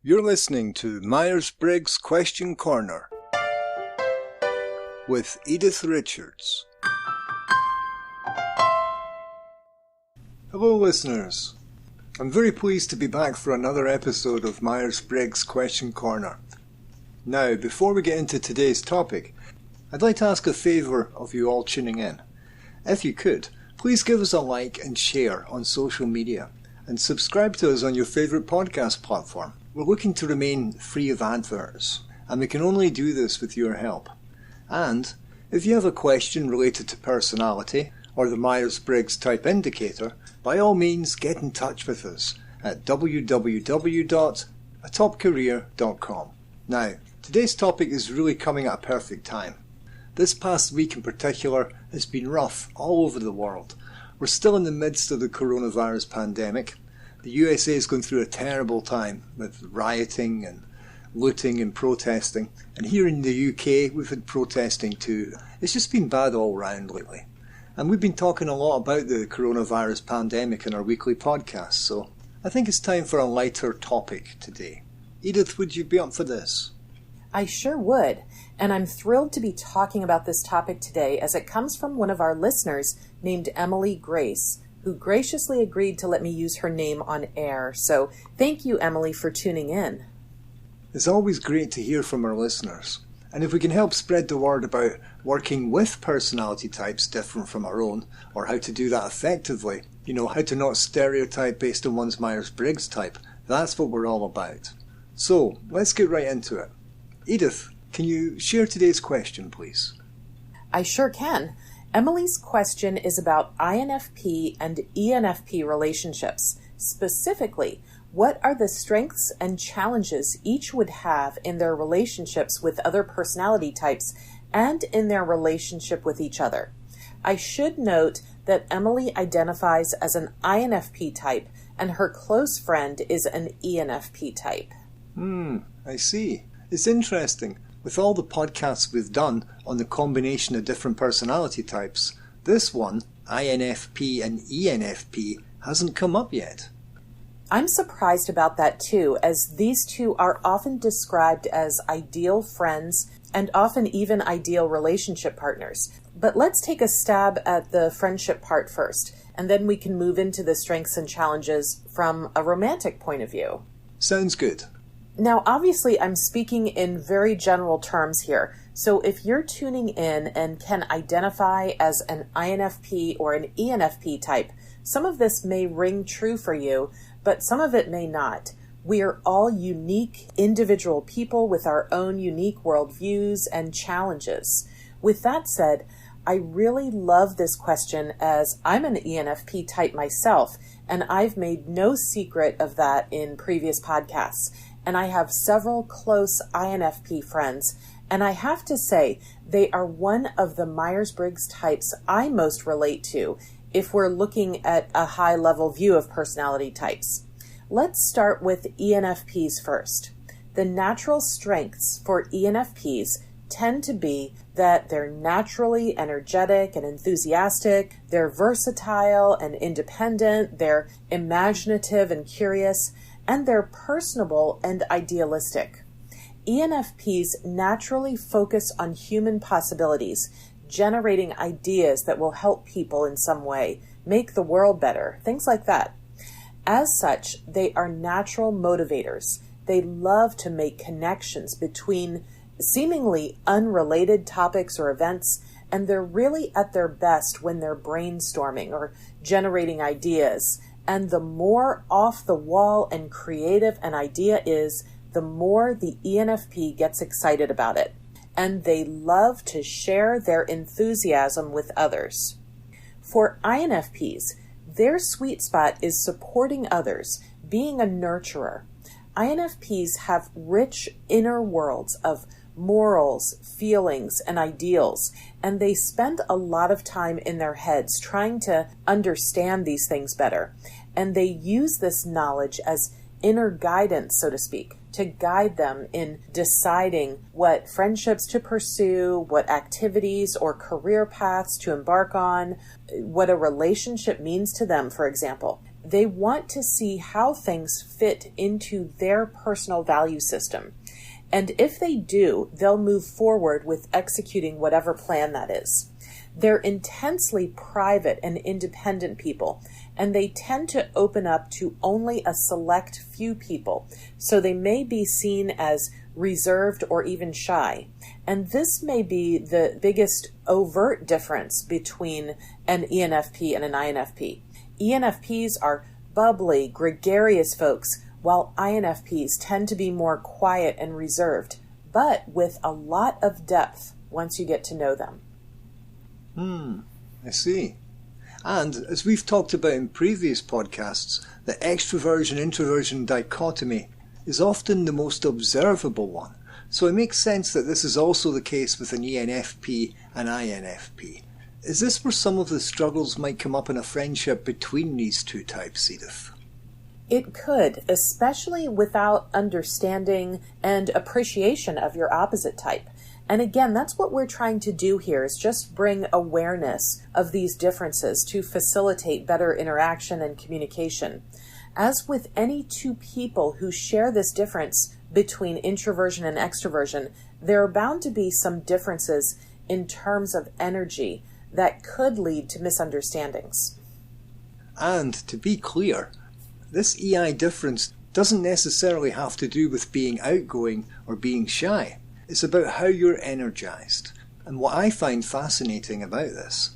You're listening to Myers-Briggs Question Corner with Edythe Richards. Hello listeners, I'm very pleased to be back for another episode of Myers-Briggs Question Corner. Now, before we get into today's topic, I'd like to ask a favour of you all tuning in. If you could, please give us a like and share on social media and subscribe to us on your favourite podcast platform. We're looking to remain free of adverts, and we can only do this with your help. And if you have a question related to personality or the Myers-Briggs Type Indicator, by all means get in touch with us at www.atopcareer.com. Now, today's topic is really coming at a perfect time. This past week in particular has been rough all over the world. We're still in the midst of the coronavirus pandemic. The USA is going through a terrible time with rioting and looting and protesting. And here in the UK, we've had protesting too. It's just been bad all round lately. And we've been talking a lot about the coronavirus pandemic in our weekly podcast, so I think it's time for a lighter topic today. Edythe, would you be up for this? I sure would, and I'm thrilled to be talking about this topic today as it comes from one of our listeners named Emily Grace, who graciously agreed to let me use her name on air. So thank you, Emily, for tuning in. It's always great to hear from our listeners. And if we can help spread the word about working with personality types different from our own, or how to do that effectively, how to not stereotype based on one's Myers-Briggs type, that's what we're all about. So, let's get right into it. Edythe, can you share today's question, please? I sure can. Emily's question is about INFP and ENFP relationships. Specifically, what are the strengths and challenges each would have in their relationships with other personality types and in their relationship with each other? I should note that Emily identifies as an INFP type and her close friend is an ENFP type. I see. It's interesting. With all the podcasts we've done on the combination of different personality types, this one, INFP and ENFP, hasn't come up yet. I'm surprised about that too, as these two are often described as ideal friends and often even ideal relationship partners. But let's take a stab at the friendship part first, and then we can move into the strengths and challenges from a romantic point of view. Sounds good. Now, obviously, I'm speaking in very general terms here. So if you're tuning in and can identify as an INFP or an ENFP type, some of this may ring true for you, but some of it may not. We are all unique individual people with our own unique worldviews and challenges. With that said, I really love this question as I'm an ENFP type myself, and I've made no secret of that in previous podcasts. And I have several close INFP friends, and I have to say they are one of the Myers-Briggs types I most relate to if we're looking at a high-level view of personality types. Let's start with ENFPs first. The natural strengths for ENFPs tend to be that they're naturally energetic and enthusiastic, they're versatile and independent, they're imaginative and curious, and they're personable and idealistic. ENFPs naturally focus on human possibilities, generating ideas that will help people in some way, make the world better, things like that. As such, they are natural motivators. They love to make connections between seemingly unrelated topics or events, and they're really at their best when they're brainstorming or generating ideas. And the more off the wall and creative an idea is, the more the ENFP gets excited about it. And they love to share their enthusiasm with others. For INFPs, their sweet spot is supporting others, being a nurturer. INFPs have rich inner worlds of morals, feelings, and ideals, and they spend a lot of time in their heads trying to understand these things better. And they use this knowledge as inner guidance, so to speak, to guide them in deciding what friendships to pursue, what activities or career paths to embark on, what a relationship means to them, for example. They want to see how things fit into their personal value system. And if they do, they'll move forward with executing whatever plan that is. They're intensely private and independent people, and they tend to open up to only a select few people, so they may be seen as reserved or even shy. And this may be the biggest overt difference between an ENFP and an INFP. ENFPs are bubbly, gregarious folks, while INFPs tend to be more quiet and reserved, but with a lot of depth once you get to know them. I see. And as we've talked about in previous podcasts, the extraversion-introversion dichotomy is often the most observable one. So it makes sense that this is also the case with an ENFP and INFP. Is this where some of the struggles might come up in a friendship between these two types, Edythe? It could, especially without understanding and appreciation of your opposite type. And again, that's what we're trying to do here, is just bring awareness of these differences to facilitate better interaction and communication. As with any two people who share this difference between introversion and extroversion, there are bound to be some differences in terms of energy that could lead to misunderstandings. And to be clear, this EI difference doesn't necessarily have to do with being outgoing or being shy. It's about how you're energized. And what I find fascinating about this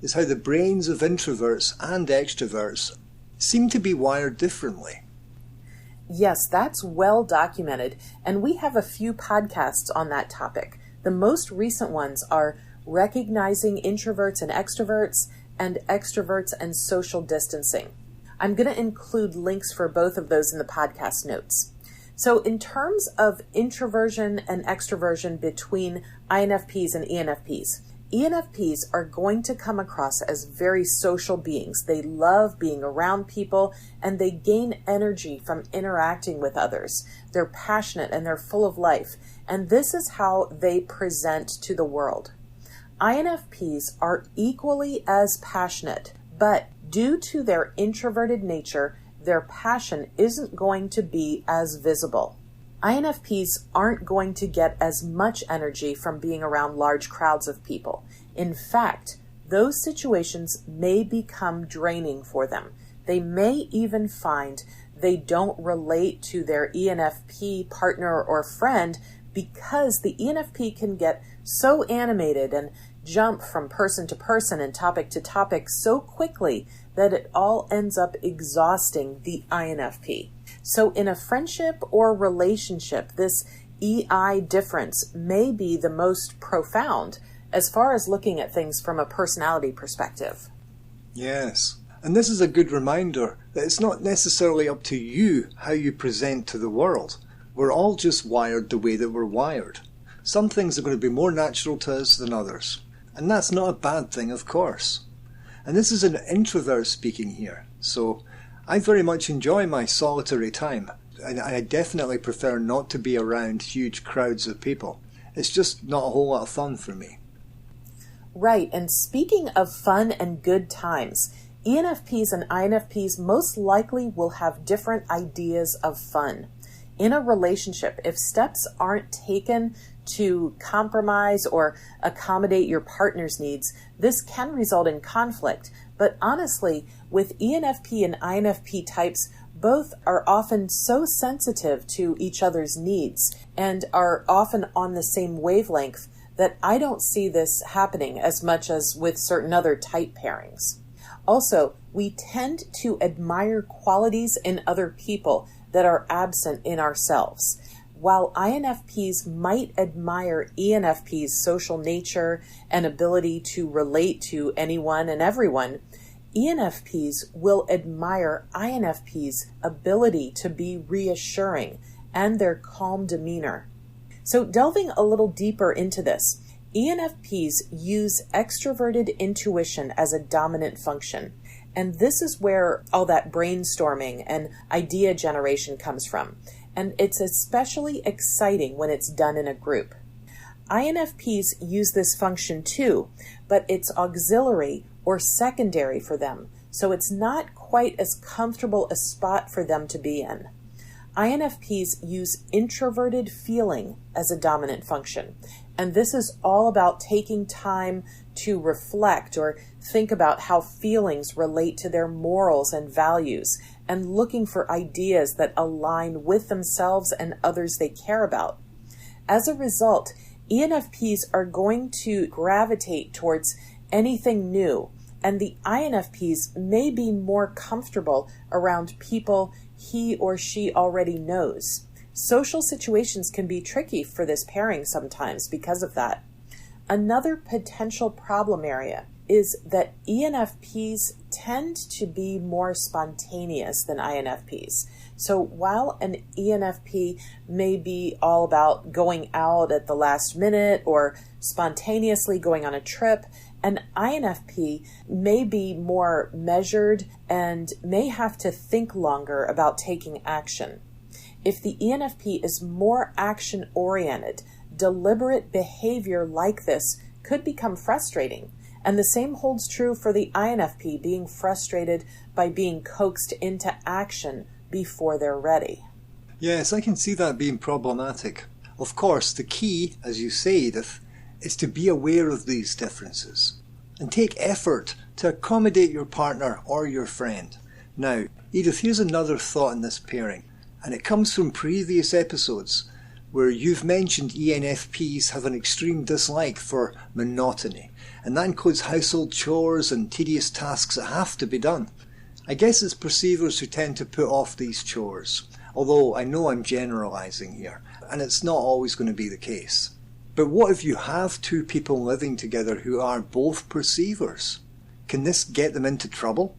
is how the brains of introverts and extroverts seem to be wired differently. Yes, that's well documented, and we have a few podcasts on that topic. The most recent ones are Recognizing Introverts and Extroverts and Extroverts and Social Distancing. I'm going to include links for both of those in the podcast notes. So in terms of introversion and extroversion between INFPs and ENFPs, ENFPs are going to come across as very social beings. They love being around people, and they gain energy from interacting with others. They're passionate and they're full of life, and this is how they present to the world. INFPs are equally as passionate, but due to their introverted nature, their passion isn't going to be as visible. INFPs aren't going to get as much energy from being around large crowds of people. In fact, those situations may become draining for them. They may even find they don't relate to their ENFP partner or friend because the ENFP can get so animated and jump from person to person and topic to topic so quickly that it all ends up exhausting the INFP. So in a friendship or relationship, this EI difference may be the most profound as far as looking at things from a personality perspective. Yes, and this is a good reminder that it's not necessarily up to you how you present to the world. We're all just wired the way that we're wired. Some things are going to be more natural to us than others, and that's not a bad thing, of course. And this is an introvert speaking here, so I very much enjoy my solitary time, and I definitely prefer not to be around huge crowds of people. It's just not a whole lot of fun for me. Right, and speaking of fun and good times, ENFPs and INFPs most likely will have different ideas of fun. In a relationship, if steps aren't taken to compromise or accommodate your partner's needs, this can result in conflict. But honestly, with ENFP and INFP types, both are often so sensitive to each other's needs and are often on the same wavelength that I don't see this happening as much as with certain other type pairings. Also, we tend to admire qualities in other people that are absent in ourselves. While INFPs might admire ENFP's social nature and ability to relate to anyone and everyone, ENFPs will admire INFP's ability to be reassuring and their calm demeanor. So delving a little deeper into this, ENFPs use extroverted intuition as a dominant function. And this is where all that brainstorming and idea generation comes from. And it's especially exciting when it's done in a group. INFPs use this function too, but it's auxiliary or secondary for them. So it's not quite as comfortable a spot for them to be in. INFPs use introverted feeling as a dominant function, and this is all about taking time to reflect or think about how feelings relate to their morals and values, and looking for ideas that align with themselves and others they care about. As a result, ENFPs are going to gravitate towards anything new, and the INFPs may be more comfortable around people he or she already knows. Social situations can be tricky for this pairing sometimes because of that. Another potential problem area is that ENFPs tend to be more spontaneous than INFPs. So while an ENFP may be all about going out at the last minute or spontaneously going on a trip, an INFP may be more measured and may have to think longer about taking action. If the ENFP is more action-oriented, deliberate behavior like this could become frustrating. And the same holds true for the INFP being frustrated by being coaxed into action before they're ready. Yes, I can see that being problematic. Of course, the key, as you say, Edythe, is to be aware of these differences and take effort to accommodate your partner or your friend. Now, Edythe, here's another thought in this pairing, and it comes from previous episodes where you've mentioned ENFPs have an extreme dislike for monotony, and that includes household chores and tedious tasks that have to be done. I guess it's perceivers who tend to put off these chores, although I know I'm generalising here, and it's not always going to be the case. But what if you have two people living together who are both perceivers? Can this get them into trouble?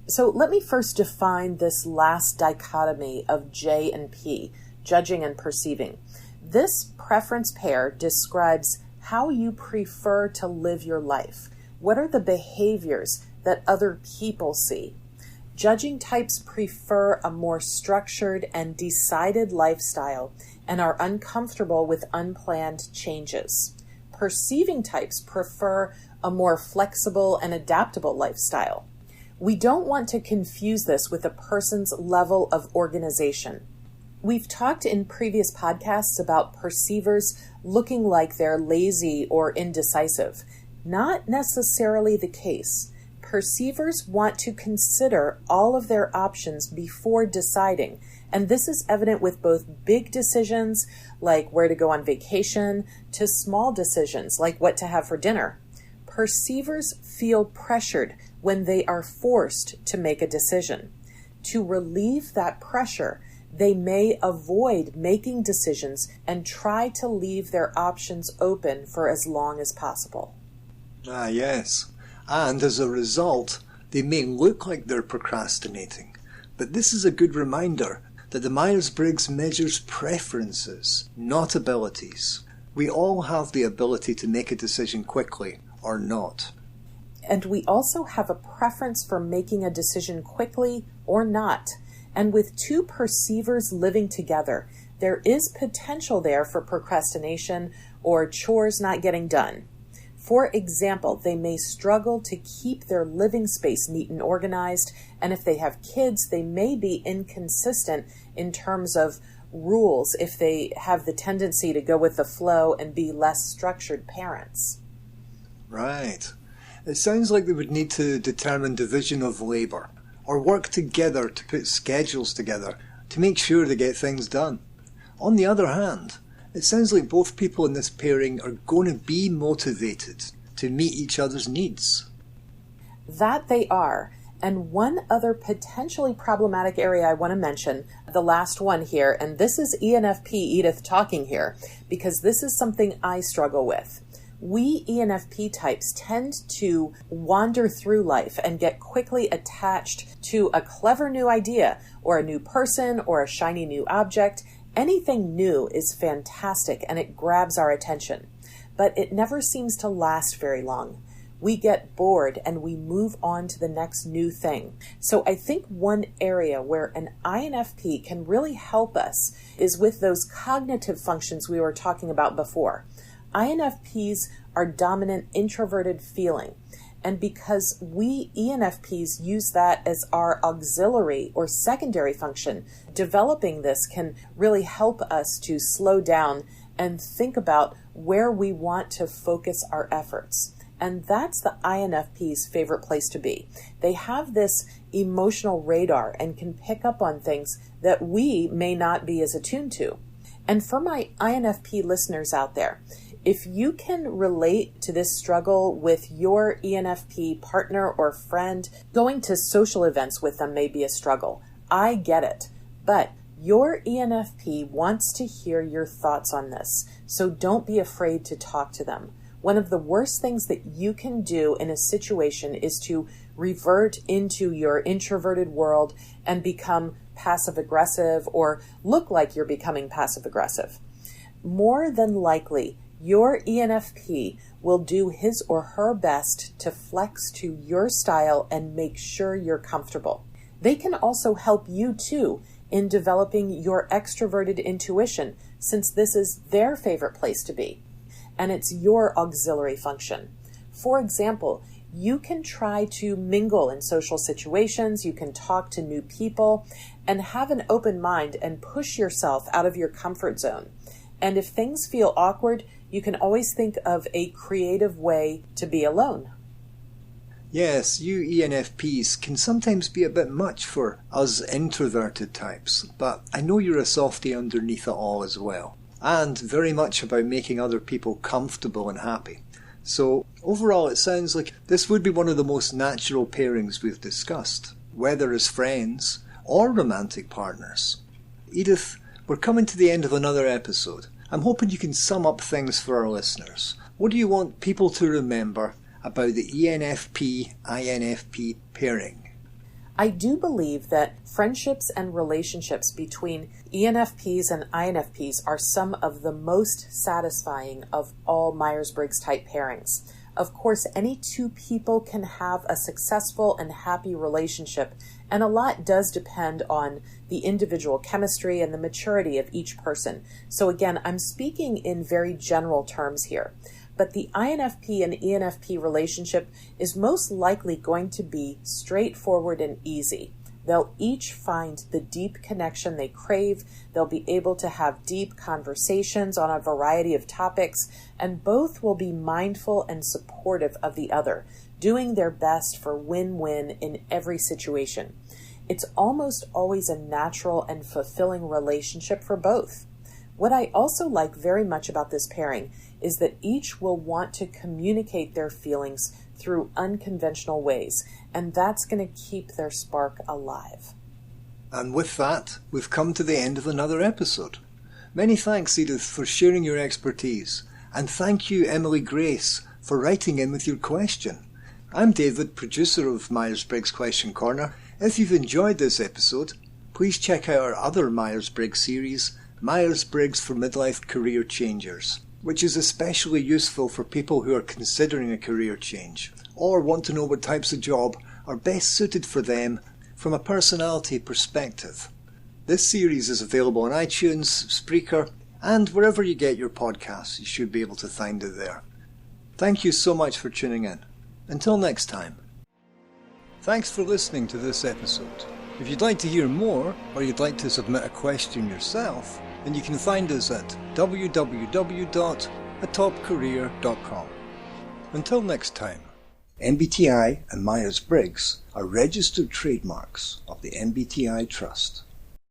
So let me first define this last dichotomy of J and P, judging and perceiving. This preference pair describes how you prefer to live your life. What are the behaviors that other people see? Judging types prefer a more structured and decided lifestyle and are uncomfortable with unplanned changes. Perceiving types prefer a more flexible and adaptable lifestyle. We don't want to confuse this with a person's level of organization. We've talked in previous podcasts about perceivers looking like they're lazy or indecisive. Not necessarily the case. Perceivers want to consider all of their options before deciding, and this is evident with both big decisions, like where to go on vacation, to small decisions, like what to have for dinner. Perceivers feel pressured when they are forced to make a decision. To relieve that pressure, they may avoid making decisions and try to leave their options open for as long as possible. Ah, yes. And as a result, they may look like they're procrastinating. But this is a good reminder that the Myers-Briggs measures preferences, not abilities. We all have the ability to make a decision quickly or not. And we also have a preference for making a decision quickly or not. And with two perceivers living together, there is potential there for procrastination or chores not getting done. For example, they may struggle to keep their living space neat and organized, and if they have kids, they may be inconsistent in terms of rules if they have the tendency to go with the flow and be less structured parents. Right. It sounds like they would need to determine division of labour, or work together to put schedules together to make sure they get things done. On the other hand, it sounds like both people in this pairing are going to be motivated to meet each other's needs. That they are. And one other potentially problematic area I want to mention, the last one here, and this is ENFP Edythe talking here, because this is something I struggle with. We ENFP types tend to wander through life and get quickly attached to a clever new idea or a new person or a shiny new object. Anything new is fantastic and it grabs our attention, but it never seems to last very long. We get bored and we move on to the next new thing. So I think one area where an INFP can really help us is with those cognitive functions we were talking about before. INFPs are dominant introverted feeling, And because we ENFPs use that as our auxiliary or secondary function, developing this can really help us to slow down and think about where we want to focus our efforts. And that's the INFP's favorite place to be. They have this emotional radar and can pick up on things that we may not be as attuned to. And for my INFP listeners out there, if you can relate to this struggle with your ENFP partner or friend, going to social events with them may be a struggle. I get it. But your ENFP wants to hear your thoughts on this, so don't be afraid to talk to them. One of the worst things that you can do in a situation is to revert into your introverted world and become passive-aggressive or look like you're becoming passive-aggressive. More than likely, your ENFP will do his or her best to flex to your style and make sure you're comfortable. They can also help you too in developing your extroverted intuition, since this is their favorite place to be, and it's your auxiliary function. For example, you can try to mingle in social situations, you can talk to new people, and have an open mind and push yourself out of your comfort zone. And if things feel awkward, you can always think of a creative way to be alone. Yes, you ENFPs can sometimes be a bit much for us introverted types, but I know you're a softie underneath it all as well, and very much about making other people comfortable and happy. So overall it sounds like this would be one of the most natural pairings we've discussed, whether as friends or romantic partners. Edythe, we're coming to the end of another episode. I'm hoping you can sum up things for our listeners. What do you want people to remember about the ENFP-INFP pairing? I do believe that friendships and relationships between ENFPs and INFPs are some of the most satisfying of all Myers-Briggs type pairings. Of course, any two people can have a successful and happy relationship, and a lot does depend on the individual chemistry and the maturity of each person. So again, I'm speaking in very general terms here. But the INFP and ENFP relationship is most likely going to be straightforward and easy. They'll each find the deep connection they crave. They'll be able to have deep conversations on a variety of topics, and both will be mindful and supportive of the other, doing their best for win-win in every situation. It's almost always a natural and fulfilling relationship for both. What I also like very much about this pairing is that each will want to communicate their feelings through unconventional ways, and that's going to keep their spark alive. And with that, we've come to the end of another episode. Many thanks, Edythe, for sharing your expertise, and thank you, Emily Grace, for writing in with your question. I'm David, producer of Myers-Briggs Question Corner. If you've enjoyed this episode, please check out our other Myers-Briggs series, Myers-Briggs for Midlife Career Changers, which is especially useful for people who are considering a career change or want to know what types of job are best suited for them from a personality perspective. This series is available on iTunes, Spreaker, and wherever you get your podcasts. You should be able to find it there. Thank you so much for tuning in. Until next time. Thanks for listening to this episode. If you'd like to hear more, or you'd like to submit a question yourself, then you can find us at www.atopcareer.com. Until next time. MBTI and Myers-Briggs are registered trademarks of the MBTI Trust.